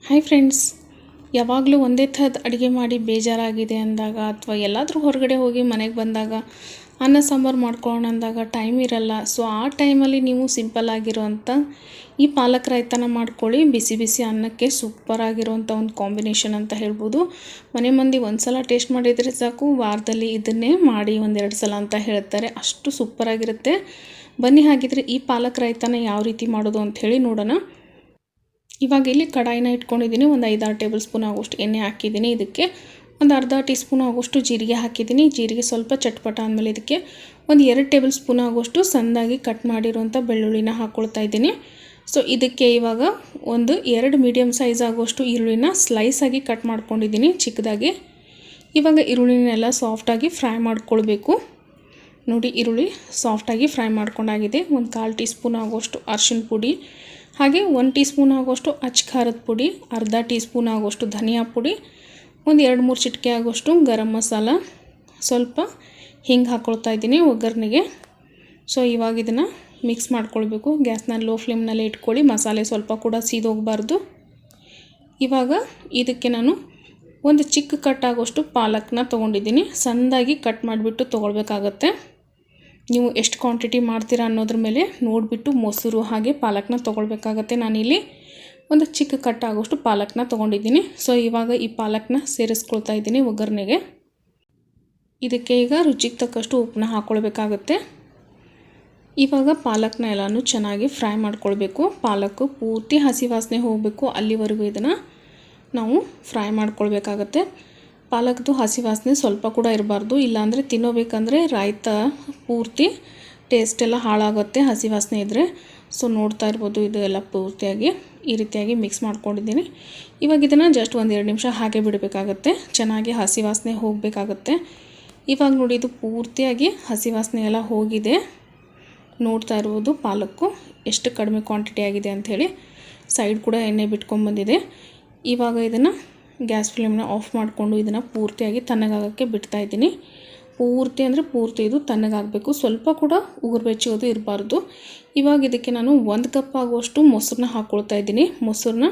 Hi friends, ಯಾವಾಗಲೂ ಒಂದೇ ಥರದ ಅಡುಗೆ ಮಾಡಿ ಬೇಜಾರಾಗಿದೆ ಅಂದಾಗ ಅಥವಾ ಎಲ್ಲಾದರೂ ಹೊರಗಡೆ ಹೋಗಿ ಮನೆಗೆ ಬಂದಾಗ ಅನ್ನ ಸಾಂಬಾರು ಮಾಡ್ಕೊಳ್ಳೋಣ ಅಂದಾಗ ಟೈಮ್ ಇರಲ್ಲ. ಸೊ ಆ ಟೈಮಲ್ಲಿ ನೀವು ಸಿಂಪಲ್ ಆಗಿರುವಂಥ ಈ ಪಾಲಕ್ ರಾಯ್ತನ ಮಾಡ್ಕೊಳ್ಳಿ. ಬಿಸಿ ಬಿಸಿ ಅನ್ನಕ್ಕೆ ಸೂಪರ್ ಆಗಿರುವಂಥ ಒಂದು ಕಾಂಬಿನೇಷನ್ ಅಂತ ಹೇಳ್ಬೋದು. ಮನೆ ಮಂದಿ ಒಂದು ಸಲ ಟೇಸ್ಟ್ ಮಾಡಿದರೆ ಸಾಕು, ವಾರದಲ್ಲಿ ಇದನ್ನೇ ಮಾಡಿ ಒಂದೆರಡು ಸಲ ಅಂತ ಹೇಳ್ತಾರೆ, ಅಷ್ಟು ಸೂಪರಾಗಿರುತ್ತೆ. ಬನ್ನಿ ಹಾಗಿದ್ರೆ ಈ ಪಾಲಕ್ ರಾಯ್ತನ ಯಾವ ರೀತಿ ಮಾಡೋದು ಅಂತ ಹೇಳಿ ನೋಡೋಣ. ಇವಾಗ ಇಲ್ಲಿ ಕಡಾಯಿನ ಇಟ್ಕೊಂಡಿದ್ದೀನಿ. ಒಂದು 5-6 ಟೇಬಲ್ ಸ್ಪೂನ್ ಆಗೋಷ್ಟು ಎಣ್ಣೆ ಹಾಕಿದ್ದೀನಿ. ಇದಕ್ಕೆ ಒಂದು ಅರ್ಧ ಟೀ ಸ್ಪೂನ್ ಆಗೋಷ್ಟು ಜೀರಿಗೆ ಹಾಕಿದ್ದೀನಿ. ಜೀರಿಗೆ ಸ್ವಲ್ಪ ಚಟ್ಪಟ ಆದಮೇಲೆ ಇದಕ್ಕೆ ಒಂದು 2 ಟೇಬಲ್ ಸ್ಪೂನ್ ಆಗೋಷ್ಟು ಸಣ್ಣದಾಗಿ ಕಟ್ ಮಾಡಿರುವಂಥ ಬೆಳ್ಳುಳ್ಳಿನ ಹಾಕ್ಕೊಳ್ತಾ ಇದ್ದೀನಿ. ಸೊ ಇದಕ್ಕೆ ಇವಾಗ ಒಂದು 2 ಮೀಡಿಯಮ್ ಸೈಜ್ ಆಗೋಷ್ಟು ಈರುಳ್ಳಿನ ಸ್ಲೈಸಾಗಿ ಕಟ್ ಮಾಡ್ಕೊಂಡಿದ್ದೀನಿ ಚಿಕ್ಕದಾಗಿ. ಇವಾಗ ಈರುಳ್ಳಿನೆಲ್ಲ ಸಾಫ್ಟಾಗಿ ಫ್ರೈ ಮಾಡ್ಕೊಳ್ಬೇಕು. ನೋಡಿ, ಈರುಳ್ಳಿ ಸಾಫ್ಟಾಗಿ ಫ್ರೈ ಮಾಡ್ಕೊಂಡಾಗಿದೆ. ಒಂದು 1/4 ಟೀ ಸ್ಪೂನ್ ಆಗೋಷ್ಟು ಅರಿಶಿನ ಪುಡಿ, ಹಾಗೆ 1 ಟೀ ಸ್ಪೂನ್ ಆಗೋಷ್ಟು ಅಚ್ಚ ಖಾರದ ಪುಡಿ, ಅರ್ಧ ಟೀ ಸ್ಪೂನ್ ಆಗೋಷ್ಟು ಧನಿಯಾ ಪುಡಿ, ಒಂದು 2-3 ಚಿಟಿಕೆ ಆಗೋಷ್ಟು ಗರಂ ಮಸಾಲ, ಸ್ವಲ್ಪ ಹಿಂಗೆ ಹಾಕ್ಕೊಳ್ತಾ ಇದ್ದೀನಿ ಒಗ್ಗರಣೆಗೆ. ಸೊ ಇವಾಗ ಇದನ್ನು ಮಿಕ್ಸ್ ಮಾಡ್ಕೊಳ್ಬೇಕು. ಗ್ಯಾಸ್ನ ಲೋ ಫ್ಲೇಮ್ನಲ್ಲಿ ಇಟ್ಕೊಳ್ಳಿ, ಮಸಾಲೆ ಸ್ವಲ್ಪ ಕೂಡ ಸೀದೋಗಬಾರ್ದು. ಇವಾಗ ಇದಕ್ಕೆ ನಾನು ಒಂದು ಚಿಕ್ಕ ಕಟ್ ಆಗೋಷ್ಟು ಪಾಲಕ್ನ ತೊಗೊಂಡಿದ್ದೀನಿ. ಸಣ್ಣದಾಗಿ ಕಟ್ ಮಾಡಿಬಿಟ್ಟು ತೊಗೊಳ್ಬೇಕಾಗತ್ತೆ. ನೀವು ಎಷ್ಟು ಕ್ವಾಂಟಿಟಿ ಮಾಡ್ತೀರಾ ಅನ್ನೋದ್ರ ಮೇಲೆ ನೋಡಿಬಿಟ್ಟು ಮೊಸರು ಹಾಗೆ ಪಾಲಕ್ನ ತೊಗೊಳ್ಬೇಕಾಗತ್ತೆ. ನಾನಿಲ್ಲಿ ಒಂದು ಚಿಕ್ಕ ಕಟ್ ಆಗೋಷ್ಟು ಪಾಲಕ್ನ ತೊಗೊಂಡಿದ್ದೀನಿ. ಸೊ ಇವಾಗ ಈ ಪಾಲಕ್ನ ಸೇರಿಸ್ಕೊಳ್ತಾ ಇದ್ದೀನಿ ಒಗ್ಗರಣೆಗೆ. ಇದಕ್ಕೆ ಈಗ ರುಚಿಗೆ ತಕ್ಕಷ್ಟು ಉಪ್ಪನ್ನ ಹಾಕ್ಕೊಳ್ಬೇಕಾಗತ್ತೆ. ಇವಾಗ ಪಾಲಕ್ನ ಎಲ್ಲನೂ ಚೆನ್ನಾಗಿ ಫ್ರೈ ಮಾಡ್ಕೊಳ್ಬೇಕು. ಪಾಲಕ್ಕು ಪೂರ್ತಿ ಹಸಿ ವಾಸನೆ ಹೋಗಬೇಕು, ಅಲ್ಲಿವರೆಗೂ ಇದನ್ನು ನಾವು ಫ್ರೈ ಮಾಡ್ಕೊಳ್ಬೇಕಾಗತ್ತೆ. ಪಾಲಕ್ದು ಹಸಿ ವಾಸನೆ ಸ್ವಲ್ಪ ಕೂಡ ಇರಬಾರ್ದು, ಇಲ್ಲಾಂದರೆ ತಿನ್ನೋಬೇಕಂದ್ರೆ ರಾಯ್ತ ಪೂರ್ತಿ ಟೇಸ್ಟೆಲ್ಲ ಹಾಳಾಗುತ್ತೆ ಹಸಿ ವಾಸನೆ ಇದ್ದರೆ. ಸೊ ನೋಡ್ತಾ ಇರ್ಬೋದು, ಇದು ಎಲ್ಲ ಪೂರ್ತಿಯಾಗಿ ಈ ರೀತಿಯಾಗಿ ಮಿಕ್ಸ್ ಮಾಡ್ಕೊಂಡಿದ್ದೀನಿ. ಇವಾಗ ಇದನ್ನು ಜಸ್ಟ್ 1-2 ನಿಮಿಷ ಹಾಗೆ ಬಿಡಬೇಕಾಗತ್ತೆ, ಚೆನ್ನಾಗಿ ಹಸಿ ವಾಸನೆ ಹೋಗಬೇಕಾಗತ್ತೆ. ಇವಾಗ ನೋಡಿ, ಇದು ಪೂರ್ತಿಯಾಗಿ ಹಸಿ ವಾಸನೆ ಎಲ್ಲ ಹೋಗಿದೆ. ನೋಡ್ತಾ ಇರ್ಬೋದು ಪಾಲಕ್ಕು ಎಷ್ಟು ಕಡಿಮೆ ಕ್ವಾಂಟಿಟಿ ಆಗಿದೆ ಅಂಥೇಳಿ. ಸೈಡ್ ಕೂಡ ಎಣ್ಣೆ ಬಿಟ್ಕೊಂಡ್ಬಂದಿದೆ. ಇವಾಗ ಇದನ್ನು ಗ್ಯಾಸ್ ಫ್ಲೇಮ್ನ ಆಫ್ ಮಾಡಿಕೊಂಡು ಇದನ್ನು ಪೂರ್ತಿಯಾಗಿ ತಣ್ಣಗಾಗೋಕ್ಕೆ ಬಿಡ್ತಾಯಿದ್ದೀನಿ. ಪೂರ್ತಿ ಅಂದರೆ ಪೂರ್ತಿ ಇದು ತಣ್ಣಗಾಗಬೇಕು, ಸ್ವಲ್ಪ ಕೂಡ ಉಗುರು ಬೆಚ್ಚಗೋದು ಇರಬಾರ್ದು. ಇವಾಗ ಇದಕ್ಕೆ ನಾನು 1 ಕಪ್ ಆಗುವಷ್ಟು ಮೊಸರನ್ನ ಹಾಕ್ಕೊಳ್ತಾ ಇದ್ದೀನಿ. ಮೊಸರನ್ನ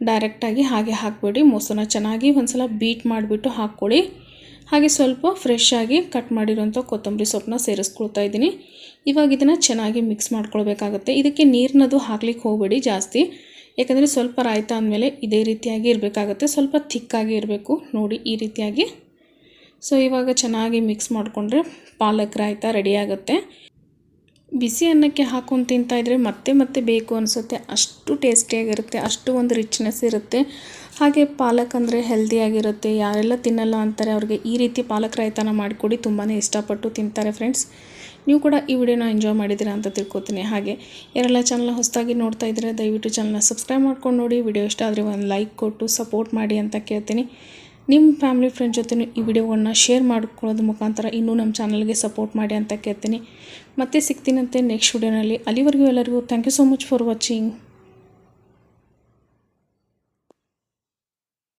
ಡೈರೆಕ್ಟಾಗಿ ಹಾಗೆ ಹಾಕಬೇಡಿ, ಮೊಸರನ್ನ ಚೆನ್ನಾಗಿ ಒಂದು ಸಲ ಬೀಟ್ ಮಾಡಿಬಿಟ್ಟು ಹಾಕ್ಕೊಳ್ಳಿ. ಹಾಗೆ ಸ್ವಲ್ಪ ಫ್ರೆಶ್ ಆಗಿ ಕಟ್ ಮಾಡಿರೋಂಥ ಕೊತ್ತಂಬರಿ ಸೊಪ್ಪನ್ನ ಸೇರಿಸ್ಕೊಳ್ತಾ ಇದ್ದೀನಿ. ಇವಾಗ ಇದನ್ನು ಚೆನ್ನಾಗಿ ಮಿಕ್ಸ್ ಮಾಡ್ಕೊಳ್ಬೇಕಾಗತ್ತೆ. ಇದಕ್ಕೆ ನೀರನ್ನದು ಹಾಕ್ಲಿಕ್ಕೆ ಹೋಗಬೇಡಿ ಜಾಸ್ತಿ, ಯಾಕಂದರೆ ಸ್ವಲ್ಪ ರಾಯ್ತ ಅಂದಮೇಲೆ ಇದೇ ರೀತಿಯಾಗಿ ಇರಬೇಕಾಗತ್ತೆ, ಸ್ವಲ್ಪ ಥಿಕ್ಕಾಗಿ ಇರಬೇಕು. ನೋಡಿ ಈ ರೀತಿಯಾಗಿ. ಸೊ ಇವಾಗ ಚೆನ್ನಾಗಿ ಮಿಕ್ಸ್ ಮಾಡಿಕೊಂಡ್ರೆ ಪಾಲಕ್ ರಾಯ್ತ ರೆಡಿಯಾಗುತ್ತೆ. ಬಿಸಿ ಅನ್ನಕ್ಕೆ ಹಾಕೊಂಡು ತಿಂತಾಯಿದ್ರೆ ಮತ್ತೆ ಮತ್ತೆ ಬೇಕು ಅನಿಸುತ್ತೆ, ಅಷ್ಟು ಟೇಸ್ಟಿಯಾಗಿರುತ್ತೆ, ಅಷ್ಟು ಒಂದು ರಿಚ್ನೆಸ್ ಇರುತ್ತೆ. ಹಾಗೆ ಪಾಲಕ್ ಅಂದರೆ ಹೆಲ್ದಿಯಾಗಿರುತ್ತೆ. ಯಾರೆಲ್ಲ ತಿನ್ನಲ್ಲ ಅಂತಾರೆ ಅವ್ರಿಗೆ ಈ ರೀತಿ ಪಾಲಕ್ ರಾಯ್ತನ ಮಾಡಿಕೊಡಿ, ತುಂಬಾ ಇಷ್ಟಪಟ್ಟು ತಿಂತಾರೆ ಫ್ರೆಂಡ್ಸ್. ನೀವು ಕೂಡ ಈ ವಿಡಿಯೋನ ಎಂಜಾಯ್ ಮಾಡಿದ್ದೀರಾ ಅಂತ ತಿಳ್ಕೊತೀನಿ. ಹಾಗೆ ಯಾರೆಲ್ಲ ಚಾನಲ್ನ ಹೊಸದಾಗಿ ನೋಡ್ತಾ ಇದ್ದೀರಾ ದಯವಿಟ್ಟು ಚಾನಲ್ನ ಸಬ್ಸ್ಕ್ರೈಬ್ ಮಾಡ್ಕೊಂಡು ನೋಡಿ. ವಿಡಿಯೋ ಇಷ್ಟ ಆದರೆ ಒಂದು ಲೈಕ್ ಕೊಟ್ಟು ಸಪೋರ್ಟ್ ಮಾಡಿ ಅಂತ ಕೇಳ್ತೀನಿ. ನಿಮ್ಮ ಫ್ಯಾಮಿಲಿ ಫ್ರೆಂಡ್ಸ್ ಜೊತೆ ಈ ವಿಡಿಯೋವನ್ನು ಶೇರ್ ಮಾಡ್ಕೊಳ್ಳೋದ್ರ ಮುಖಾಂತರ ಇನ್ನೂ ನಮ್ಮ ಚಾನಲ್ಗೆ ಸಪೋರ್ಟ್ ಮಾಡಿ ಅಂತ ಕೇಳ್ತೀನಿ. ಮತ್ತೆ ಸಿಗ್ತೀನಂತೆ ನೆಕ್ಸ್ಟ್ ವಿಡಿಯೋನಲ್ಲಿ. ಅಲ್ಲಿವರೆಗೂ ಎಲ್ಲರಿಗೂ thank you so much for watching.